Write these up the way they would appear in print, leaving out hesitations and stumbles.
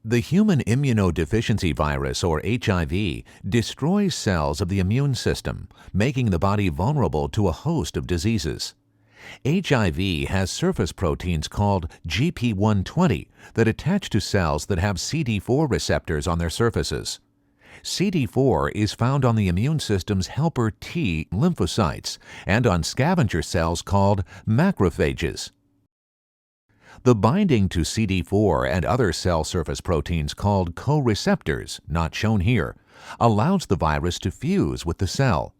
The human immunodeficiency virus, or HIV, destroys cells of the immune system, making the body vulnerable to a host of diseases. HIV has surface proteins called GP120 that attach to cells that have CD4 receptors on their surfaces. CD4 is found on the immune system's helper T lymphocytes and on scavenger cells called macrophages. The binding to CD4 and other cell surface proteins called co-receptors, not shown here, allows the virus to fuse with the cell.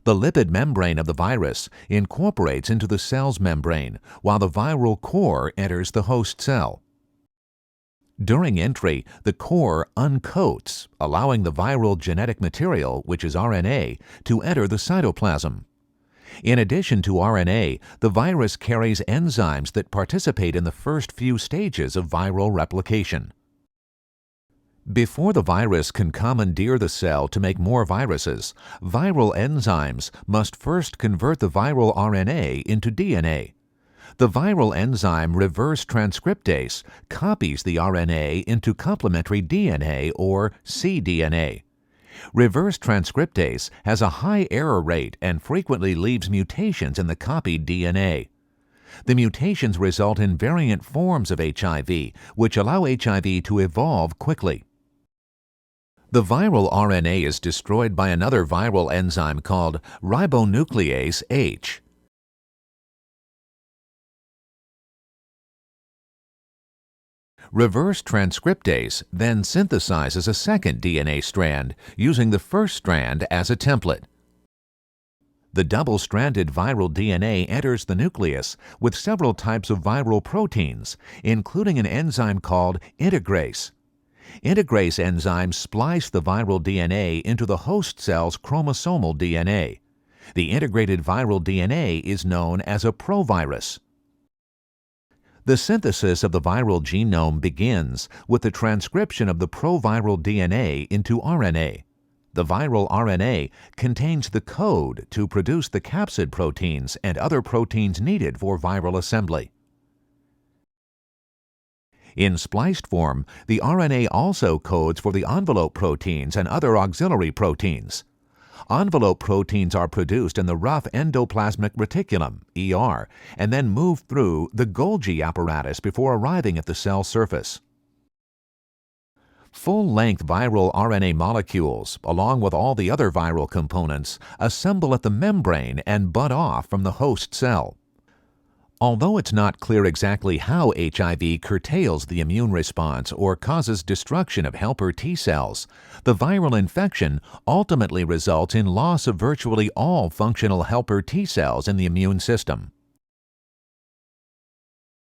The lipid membrane of the virus incorporates into the cell's membrane, while the viral core enters the host cell. During entry, the core uncoats, allowing the viral genetic material, which is RNA, to enter the cytoplasm. In addition to RNA, the virus carries enzymes that participate in the first few stages of viral replication. Before the virus can commandeer the cell to make more viruses, viral enzymes must first convert the viral RNA into DNA. The viral enzyme reverse transcriptase copies the RNA into complementary DNA, or cDNA. Reverse transcriptase has a high error rate and frequently leaves mutations in the copied DNA. The mutations result in variant forms of HIV, which allow HIV to evolve quickly. The viral RNA is destroyed by another viral enzyme called ribonuclease H. Reverse transcriptase then synthesizes a second DNA strand, using the first strand as a template. The double-stranded viral DNA enters the nucleus with several types of viral proteins, including an enzyme called integrase. Integrase enzymes splice the viral DNA into the host cell's chromosomal DNA. The integrated viral DNA is known as a provirus. The synthesis of the viral genome begins with the transcription of the proviral DNA into RNA. The viral RNA contains the code to produce the capsid proteins and other proteins needed for viral assembly. In spliced form, the RNA also codes for the envelope proteins and other auxiliary proteins. Envelope proteins are produced in the rough endoplasmic reticulum, ER, and then move through the Golgi apparatus before arriving at the cell surface. Full-length viral RNA molecules, along with all the other viral components, assemble at the membrane and bud off from the host cell. Although it's not clear exactly how HIV curtails the immune response or causes destruction of helper T cells, the viral infection ultimately results in loss of virtually all functional helper T cells in the immune system.